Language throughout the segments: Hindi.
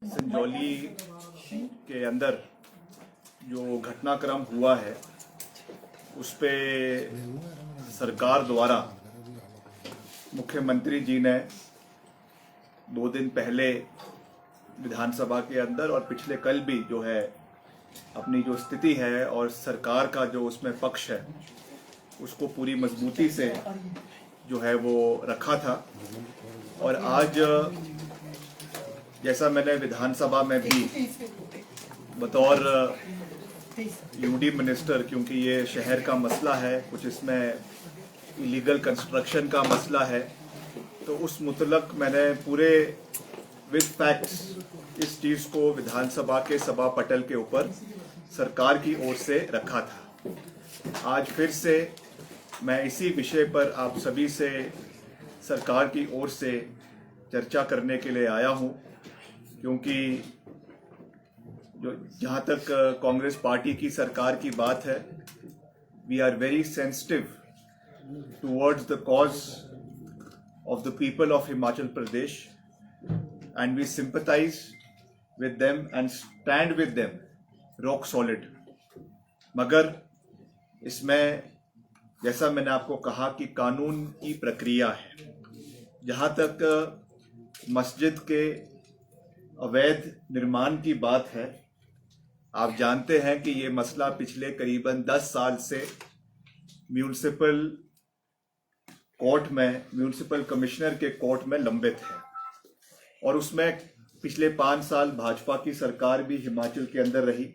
संजौली के अंदर जो घटनाक्रम हुआ है उस पे सरकार द्वारा मुख्यमंत्री जी ने 2 दिन पहले विधानसभा के अंदर और पिछले कल भी जो है अपनी जो स्थिति है और सरकार का जो उसमें पक्ष है उसको पूरी मजबूती से जो है वो रखा था। और आज जैसा मैंने विधानसभा में भी बतौर यूडी मिनिस्टर, क्योंकि ये शहर का मसला है, कुछ इसमें इलीगल कंस्ट्रक्शन का मसला है, तो उस मुतलक मैंने पूरे विद फैक्ट्स इस चीज़ को विधानसभा के सभा पटल के ऊपर सरकार की ओर से रखा था। आज फिर से मैं इसी विषय पर आप सभी से सरकार की ओर से चर्चा करने के लिए आया हूं, क्योंकि जो जहां तक कांग्रेस पार्टी की सरकार की बात है, we are very sensitive towards the cause of the people of Himachal Pradesh and we sympathise with them and stand with them rock solid. मगर इसमें जैसा मैंने आपको कहा कि कानून की प्रक्रिया है। जहां तक मस्जिद के अवैध निर्माण की बात है, आप जानते हैं कि ये मसला पिछले करीबन 10 साल से म्यूनिसिपल कोर्ट में, म्यूनिसिपल कमिश्नर के कोर्ट में लंबित है। और उसमें पिछले 5 साल भाजपा की सरकार भी हिमाचल के अंदर रही,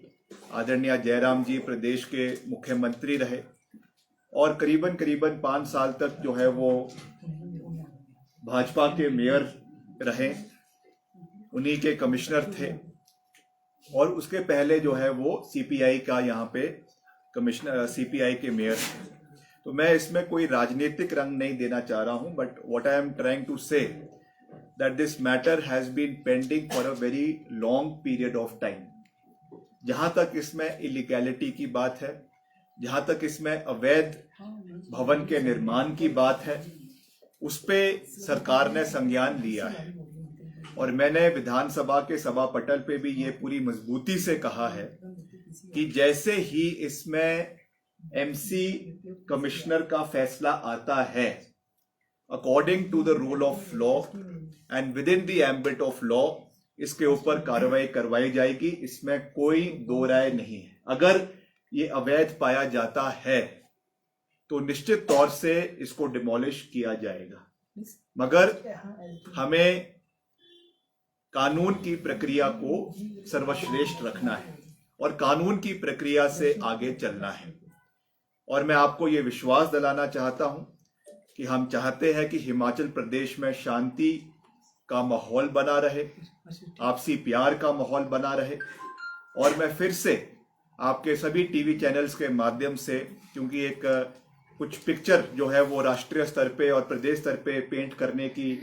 आदरणीय जयराम जी प्रदेश के मुख्यमंत्री रहे और करीबन 5 साल तक जो है वो भाजपा के मेयर रहे, उन्हीं के कमिश्नर थे। और उसके पहले जो है वो सीपीआई का यहाँ पे कमिश्नर, सीपीआई के मेयर थे। तो मैं इसमें कोई राजनीतिक रंग नहीं देना चाह रहा हूं, but what I am trying to say that this matter has been pending for a very long period of time. जहां तक इसमें इलीगैलिटी की बात है, जहां तक इसमें अवैध भवन के निर्माण की बात है, उस पे सरकार ने संज्ञान लिया है। और मैंने विधानसभा के सभा पटल पे भी ये पूरी मजबूती से कहा है कि जैसे ही इसमें एमसी कमिश्नर का फैसला आता है, according to the rule of law and within the ambit of law, इसके ऊपर कार्रवाई करवाई जाएगी। इसमें कोई दो राय नहीं है। अगर ये अवैध पाया जाता है तो निश्चित तौर से इसको डिमोलिश किया जाएगा। मगर हमें कानून की प्रक्रिया को सर्वश्रेष्ठ रखना है और कानून की प्रक्रिया से आगे चलना है। और मैं आपको ये विश्वास दिलाना चाहता हूं कि हम चाहते हैं कि हिमाचल प्रदेश में शांति का माहौल बना रहे, आपसी प्यार का माहौल बना रहे। और मैं फिर से आपके सभी टीवी चैनल्स के माध्यम से, क्योंकि एक कुछ पिक्चर जो है वो राष्ट्रीय स्तर पे और प्रदेश स्तर पे पेंट करने की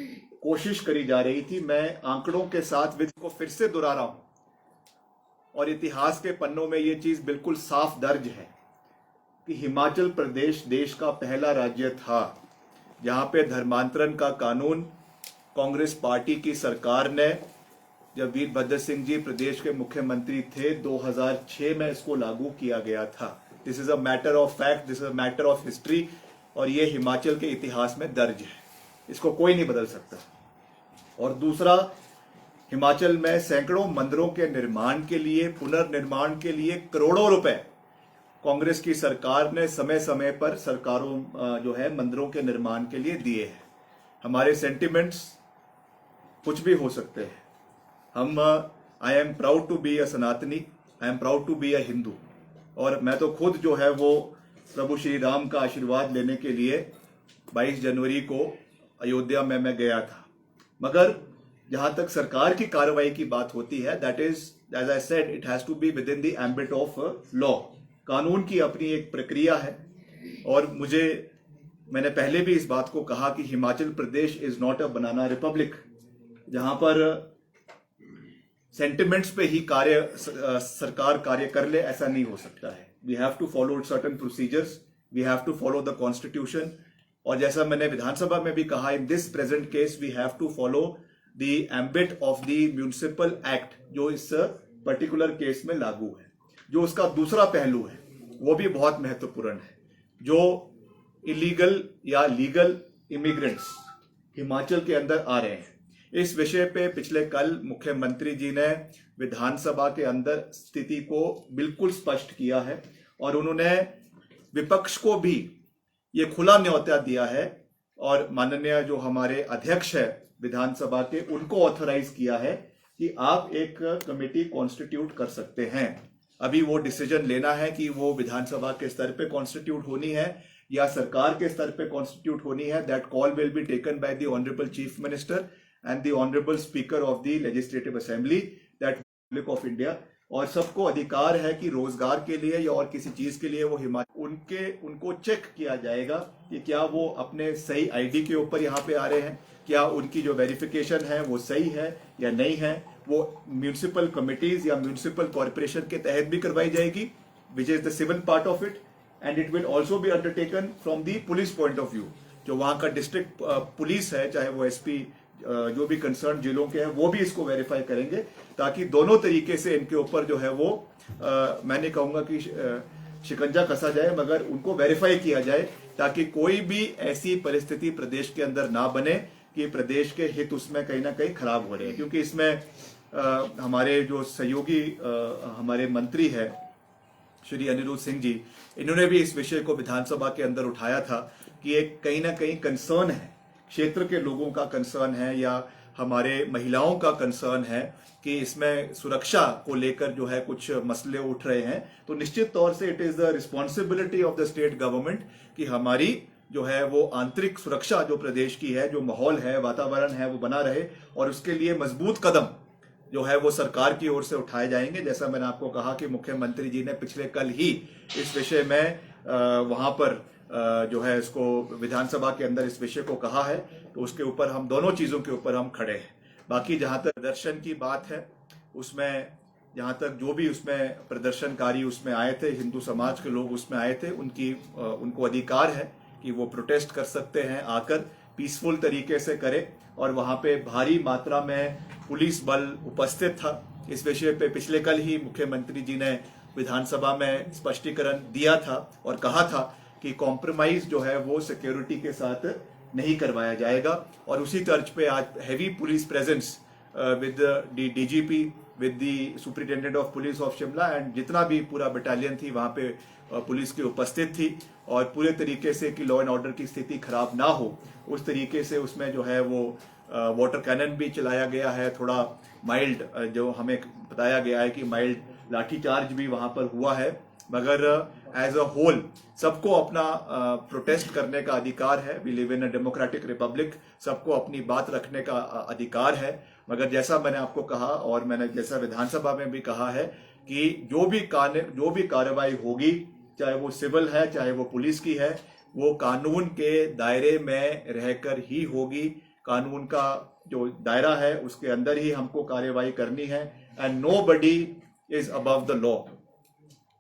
कोशिश करी जा रही थी, मैं आंकड़ों के साथ विद को फिर से दोहरा रहा हूं। और इतिहास के पन्नों में ये चीज बिल्कुल साफ दर्ज है कि हिमाचल प्रदेश देश का पहला राज्य था जहां पे धर्मांतरण का कानून कांग्रेस पार्टी की सरकार ने, जब वीरभद्र सिंह जी प्रदेश के मुख्यमंत्री थे, 2006 में इसको लागू किया गया था। This is a matter of fact, this is a matter of history, और ये हिमाचल के इतिहास में दर्ज है, इसको कोई नहीं बदल सकता। और दूसरा, हिमाचल में सैकड़ों मंदिरों के निर्माण के लिए, पुनर्निर्माण के लिए करोड़ों रुपए कांग्रेस की सरकार ने समय समय पर सरकारों जो है मंदिरों के निर्माण के लिए दिए हैं। हमारे सेंटिमेंट्स कुछ भी हो सकते हैं। हम I am proud to be a Sanatani, I am proud to be a Hindu. और मैं तो खुद जो है वो प्रभु श्री राम का आशीर्वाद लेने के लिए 22 जनवरी को अयोध्या में मैं गया था। मगर जहां तक सरकार की कार्रवाई की बात होती है, that is as I said, it has to be within the ambit of law. कानून की अपनी एक प्रक्रिया है। और मैंने पहले भी इस बात को कहा कि Himachal Pradesh is not a banana republic, जहां पर सेंटिमेंट्स पे ही सरकार कार्य कर ले, ऐसा नहीं हो सकता है। We have to follow certain procedures, we have to follow the constitution. और जैसा मैंने विधानसभा में भी कहा, in this present case we have to follow the ambit of the municipal act जो इस पर्टिकुलर केस में लागू है। जो उसका दूसरा पहलू है वो भी बहुत महत्वपूर्ण है। जो इलीगल या लीगल इमिग्रेंट्स हिमाचल के अंदर आ रहे हैं, इस विषय पे पिछले कल मुख्यमंत्री जी ने विधानसभा के अंदर स्थिति को बिल्कुल स्पष्ट किया है और उन्होंने विपक्ष को भी ये खुला न्योता दिया है और माननीय जो हमारे अध्यक्ष है विधानसभा के, उनको ऑथराइज किया है कि आप एक कमेटी कॉन्स्टिट्यूट कर सकते हैं। अभी वो डिसीजन लेना है कि वो विधानसभा के स्तर पे कॉन्स्टिट्यूट होनी है या सरकार के स्तर पे कॉन्स्टिट्यूट होनी है। That call will be taken by the honourable chief minister and the honourable speaker of the legislative assembly that Republic of India. और सबको अधिकार है कि रोजगार के लिए या और किसी चीज के लिए वो उनको चेक किया जाएगा कि क्या वो अपने सही आईडी के ऊपर यहाँ पे आ रहे हैं, क्या उनकी जो वेरिफिकेशन है वो सही है या नहीं है। वो म्यूनिसिपल कमिटीज या म्यूनिसिपल कॉर्पोरेशन के तहत भी करवाई जाएगी, which is the civil part of it, and it will also be undertaken from the police point of view. जो वहां का डिस्ट्रिक्ट पुलिस है, चाहे वो एसपी जो भी कंसर्न जिलों के हैं, वो भी इसको वेरीफाई करेंगे ताकि दोनों तरीके से इनके ऊपर जो है वो मैं नहीं कहूंगा कि शिकंजा कसा जाए, मगर उनको वेरीफाई किया जाए ताकि कोई भी ऐसी परिस्थिति प्रदेश के अंदर ना बने कि प्रदेश के हित उसमें कहीं ना कहीं खराब हो रहे हैं। क्योंकि इसमें हमारे जो सहयोगी हमारे मंत्री है श्री अनिरुद्ध सिंह जी, इन्होंने भी इस विषय को विधानसभा के अंदर उठाया था कि एक कहीं ना कहीं कंसर्न है, क्षेत्र के लोगों का कंसर्न है या हमारे महिलाओं का कंसर्न है कि इसमें सुरक्षा को लेकर जो है कुछ मसले उठ रहे हैं। तो निश्चित तौर से it is the responsibility of the state government कि हमारी जो है वो आंतरिक सुरक्षा जो प्रदेश की है, जो माहौल है, वातावरण है, वो बना रहे और उसके लिए मजबूत कदम जो है वो सरकार की ओर से उठाए जाएंगे। जैसा मैंने आपको कहा कि मुख्यमंत्री जी ने पिछले कल ही इस विषय में वहां पर जो है इसको विधानसभा के अंदर इस विषय को कहा है, तो उसके ऊपर हम दोनों चीजों के ऊपर हम खड़े हैं। बाकी जहां तक प्रदर्शन की बात है, उसमें जहां तक जो भी उसमें प्रदर्शनकारी उसमें आए थे, हिंदू समाज के लोग उसमें आए थे, उनको अधिकार है कि वो प्रोटेस्ट कर सकते हैं, आकर पीसफुल तरीके से करें। और वहां पे भारी मात्रा में पुलिस बल उपस्थित था। इस विषय पे पिछले कल ही मुख्यमंत्री जी ने विधानसभा में स्पष्टीकरण दिया था और कहा था कि कॉम्प्रोमाइज जो है वो सिक्योरिटी के साथ नहीं करवाया जाएगा। और उसी तर्ज पे आज heavy police presence with the DGP, with the superintendent of police of Shimla and जितना भी पूरा बटालियन थी वहां पे पुलिस की उपस्थित थी और पूरे तरीके से कि लॉ एंड ऑर्डर की स्थिति खराब ना हो उस तरीके से उसमें जो है वो वाटर कैनन भी चलाया गया है। थोड़ा माइल्ड जो हमें बताया गया है कि माइल्ड लाठीचार्ज भी वहां पर हुआ है, मगर एज अ होल सबको अपना प्रोटेस्ट करने का अधिकार है। We live in a democratic republic, सबको अपनी बात रखने का अधिकार है। मगर जैसा मैंने आपको कहा और मैंने जैसा विधानसभा में भी कहा है कि जो भी कार्रवाई होगी, चाहे वो सिविल है चाहे वो पुलिस की है, वो कानून के दायरे में रहकर ही होगी। कानून का जो दायरा है उसके अंदर ही हमको कार्रवाई करनी है and nobody is above the law.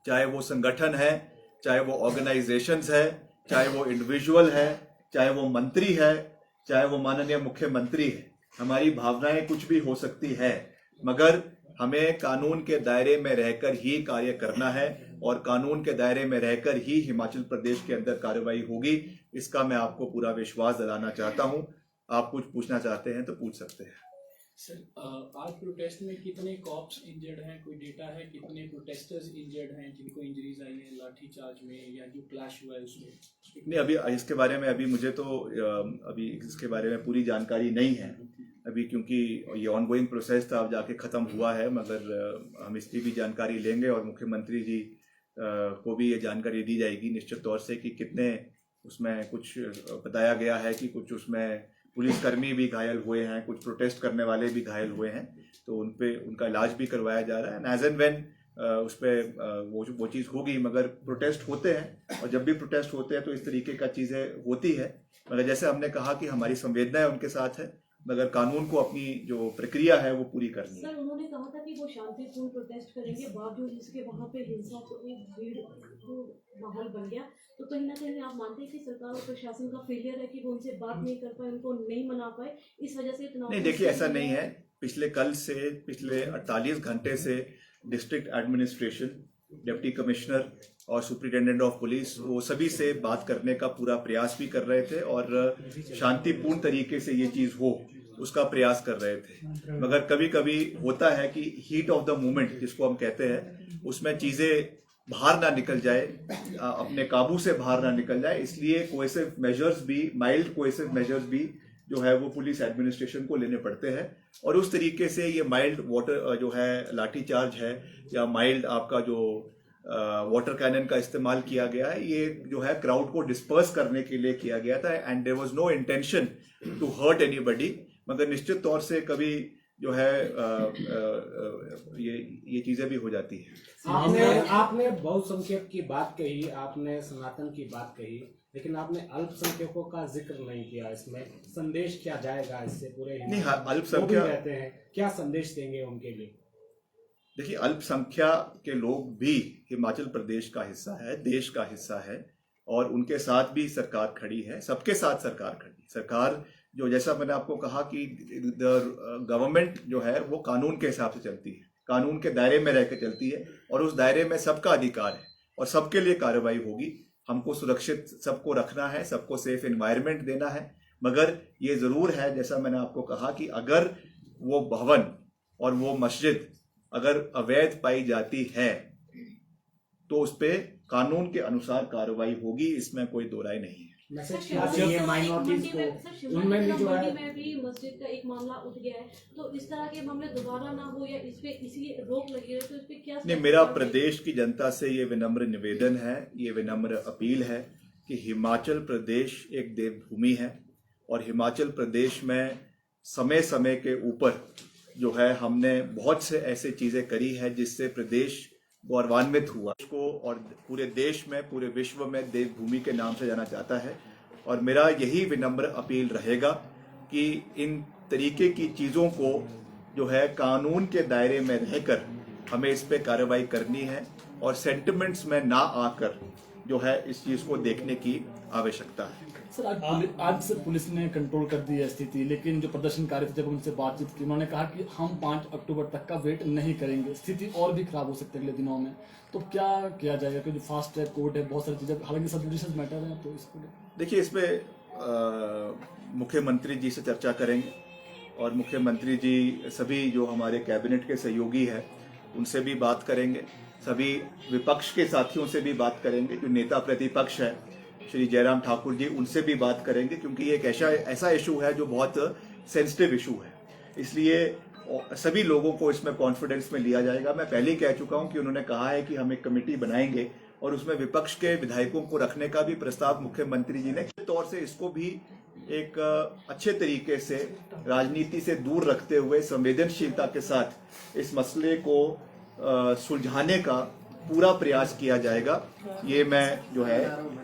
चाहे वो संगठन है, चाहे वो ऑर्गेनाइजेशंस है, चाहे वो इंडिविजुअल है, चाहे वो मंत्री है, चाहे वो माननीय मुख्यमंत्री है, हमारी भावनाएं कुछ भी हो सकती है, मगर हमें कानून के दायरे में रहकर ही कार्य करना है और कानून के दायरे में रहकर ही हिमाचल प्रदेश के अंदर कार्रवाई होगी। इसका मैं आपको पूरा विश्वास दिलाना चाहता हूं। आप कुछ पूछना चाहते हैं तो पूछ सकते हैं। सर, आज प्रोटेस्ट में कितने कॉप्स इंजर्ड हैं, कोई डेटा है? कितने प्रोटेस्टर्स इंजर्ड हैं जिनको इंजरीज आई हैं लाठीचार्ज में या जो क्लैश हुआ है उसमें? नहीं, अभी इसके बारे में अभी मुझे तो अभी इसके बारे में पूरी जानकारी नहीं है अभी, क्योंकि ये ऑनगोइंग प्रोसेस था, अब जाके ख़त्म हुआ है। मगर हम इसकी भी जानकारी लेंगे और मुख्यमंत्री जी को भी ये जानकारी दी जाएगी निश्चित तौर से कि कितने उसमें कुछ बताया गया है कि कुछ उसमें पुलिसकर्मी भी घायल हुए हैं, कुछ प्रोटेस्ट करने वाले भी घायल हुए हैं, तो उनका इलाज भी करवाया जा रहा है। एज एंड व्हेन उस पर वो चीज़ होगी, मगर प्रोटेस्ट होते हैं और जब भी प्रोटेस्ट होते हैं तो इस तरीके का चीज़ें होती है। मगर जैसे हमने कहा कि हमारी संवेदनाएं उनके साथ है मगर कानून को अपनी जो प्रक्रिया है वो पूरी करनी है। सर, उन्होंने कहा था कि वो शांतिपूर्ण प्रोटेस्ट करेंगे, बावजूद इसके वहाँ पे हिंसा को एक भीड़ को माहौल बन गया। तो कहीं ना कहीं आप मानते हैं कि सरकार और प्रशासन का फेलियर है कि वो उनसे बात नहीं कर पाए, उनको नहीं मना पाए, इस वजह से तनाव? नहीं, देखिए ऐसा नहीं है। पिछले 48 घंटे से डिस्ट्रिक्ट एडमिनिस्ट्रेशन, डिप्टी कमिश्नर और सुपरिटेंडेंट ऑफ पुलिस वो सभी से बात करने का पूरा प्रयास भी कर रहे थे और शांतिपूर्ण तरीके से ये चीज़ हो उसका प्रयास कर रहे थे। मगर कभी कभी होता है कि हीट ऑफ द मोमेंट जिसको हम कहते हैं, उसमें चीज़ें बाहर ना निकल जाए, अपने काबू से बाहर ना निकल जाए, इसलिए कोएसिव मेजर्स भी, माइल्ड कोएसिव मेजर्स भी जो है वो पुलिस एडमिनिस्ट्रेशन को लेने पड़ते हैं। और उस तरीके से ये माइल्ड वाटर जो है लाठीचार्ज है या माइल्ड आपका जो वाटर कैनन का इस्तेमाल किया गया है, ये जो है क्राउड को डिस्पर्स करने के लिए किया गया था and there was no intention to hurt anybody. मगर निश्चित तौर से कभी जो है ये चीजें भी हो जाती है। आपने बहुसंख्यक की बात कही, आपने सनातन की बात कही, लेकिन आपने अल्पसंख्यकों का जिक्र नहीं किया। इसमें संदेश क्या जाएगा इससे पूरे नहीं, अल्पसंख्यक रहते हैं, क्या संदेश देंगे उनके लिए? देखिए, अल्पसंख्यक के लोग भी हिमाचल प्रदेश का हिस्सा है, देश का हिस्सा है और उनके साथ भी सरकार खड़ी है, सबके साथ सरकार खड़ी। सरकार जो, जैसा मैंने आपको कहा कि गवर्नमेंट जो है वो कानून के हिसाब से चलती है, कानून के दायरे में रह के चलती है और उस दायरे में सबका अधिकार है और सबके लिए कार्रवाई होगी। हमको सुरक्षित सबको रखना है, सबको सेफ एनवायरनमेंट देना है। मगर ये ज़रूर है, जैसा मैंने आपको कहा, कि अगर वो भवन और वो मस्जिद अगर अवैध पाई जाती है तो उस पर कानून के अनुसार कार्रवाई होगी, इसमें कोई दो राय नहीं है। मैसेज क्या चाहिए माइनॉरिटीज को? उनमें भी जो है में भी मस्जिद का एक मामला उठ गया है, तो इस तरह के मामले दोबारा ना हो या इस पे इसी रोक लगी है, तो इस पे क्या? नहीं, मेरा प्रदेश की जनता से ये विनम्र निवेदन है, ये विनम्र अपील है कि हिमाचल प्रदेश एक देवभूमि है और हिमाचल प्रदेश में समय समय के ऊपर जो है हमने बहुत से ऐसे चीज़ें करी है जिससे प्रदेश गौरवान्वित हुआ को और पूरे देश में, पूरे विश्व में देवभूमि के नाम से जाना जाता है। और मेरा यही विनम्र अपील रहेगा कि इन तरीके की चीज़ों को जो है कानून के दायरे में रहकर हमें इस पे कार्रवाई करनी है और सेंटिमेंट्स में ना आकर जो है इस चीज़ को देखने की आवश्यकता है। सर, आज से पुलिस ने कंट्रोल कर दी है स्थिति, लेकिन जो प्रदर्शनकारी थे जब उनसे बातचीत की, उन्होंने कहा कि हम 5 अक्टूबर तक का वेट नहीं करेंगे, स्थिति और भी खराब हो सकती है अगले दिनों में। तो क्या किया जाएगा? क्योंकि फास्ट ट्रैक कोर्ट है, बहुत सारी चीजें, हालांकि सब जुडिशियल मैटर है, तो इसको देखिए, इस पे मुख्यमंत्री जी से चर्चा करेंगे और मुख्यमंत्री जी सभी जो हमारे कैबिनेट के सहयोगी हैं उनसे भी बात करेंगे, सभी विपक्ष के साथियों से भी बात करेंगे, जो नेता प्रतिपक्ष है श्री जयराम ठाकुर जी, उनसे भी बात करेंगे, क्योंकि ये एक ऐसा इशू है जो बहुत सेंसिटिव इशू है। इसलिए सभी लोगों को इसमें कॉन्फिडेंस में लिया जाएगा। मैं पहले ही कह चुका हूं कि उन्होंने कहा है कि हम एक कमेटी बनाएंगे और उसमें विपक्ष के विधायकों को रखने का भी प्रस्ताव मुख्यमंत्री जी ने तौर से इसको भी एक अच्छे तरीके से राजनीति से दूर रखते हुए संवेदनशीलता के साथ इस मसले को सुलझाने का पूरा प्रयास किया जाएगा। ये मैं जो है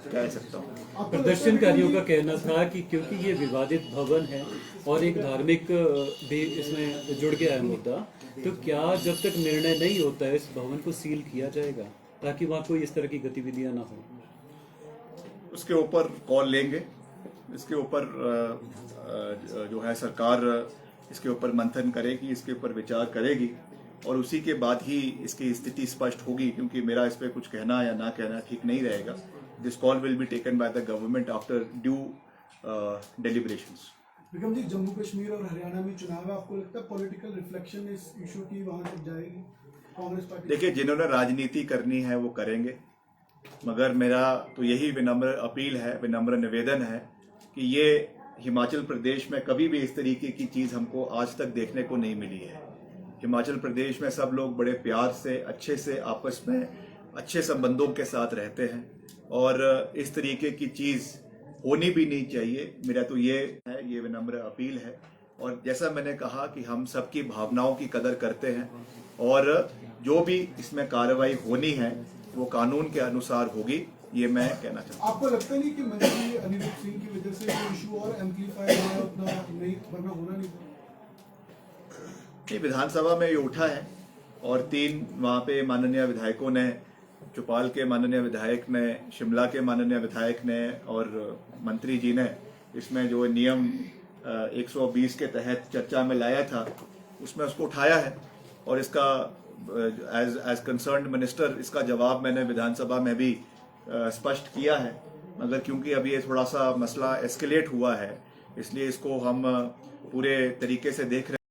कह सकता हूँ। प्रदर्शनकारियों का कहना था कि क्योंकि ये विवादित भवन है और एक धार्मिक भी इसमें जुड़ गया है मुद्दा, तो क्या जब तक निर्णय नहीं होता है इस भवन को सील किया जाएगा ताकि वहाँ कोई इस तरह की गतिविधियां ना हो? उसके ऊपर कॉल लेंगे, इसके ऊपर जो है सरकार इसके ऊपर मंथन करेगी, इसके ऊपर विचार करेगी और उसी के बाद ही इसकी स्थिति स्पष्ट होगी, क्योंकि मेरा इस पर कुछ कहना या ना कहना ठीक नहीं रहेगा। This call will be taken by the government after due deliberations. Vikram ji, Jammu Kashmir और हरियाणा में चुनाव है, आपको लगता है पॉलिटिकल रिफ्लेक्शन इस इशू की वहां तक जाएगी कांग्रेस पार्टी? देखिए, जिन्होंने राजनीति करनी है वो करेंगे, मगर मेरा तो यही विनम्र अपील है, विनम्र निवेदन है कि ये हिमाचल प्रदेश में कभी भी इस तरीके की चीज़ हमको आज तक देखने को नहीं मिली है। हिमाचल प्रदेश में सब लोग बड़े प्यार से, अच्छे से, आपस में अच्छे संबंधों के साथ रहते हैं और इस तरीके की चीज़ होनी भी नहीं चाहिए। मेरा तो ये है, ये विनम्र अपील है। और जैसा मैंने कहा कि हम सबकी भावनाओं की कदर करते हैं और जो भी इसमें कार्रवाई होनी है वो कानून के अनुसार होगी ये मैं कहना चाहता हूँ। आपको लगता नहीं कि मंत्री अनिरुद्ध सिंह की वजह से ये इशू और एम्पलीफाई हुआ, उतना नहीं वरना होना नहीं था? नहीं, विधानसभा में ये उठा है और 3 वहाँ पे माननीय विधायकों ने, चौपाल के माननीय विधायक ने, शिमला के माननीय विधायक ने और मंत्री जी ने इसमें जो नियम 120 के तहत चर्चा में लाया था उसमें उसको उठाया है और इसका एज कंसर्न्ड मिनिस्टर इसका जवाब मैंने विधानसभा में भी स्पष्ट किया है। मगर क्योंकि अभी ये थोड़ा सा मसला एस्केलेट हुआ है इसलिए इसको हम पूरे तरीके से देख रहे हैं।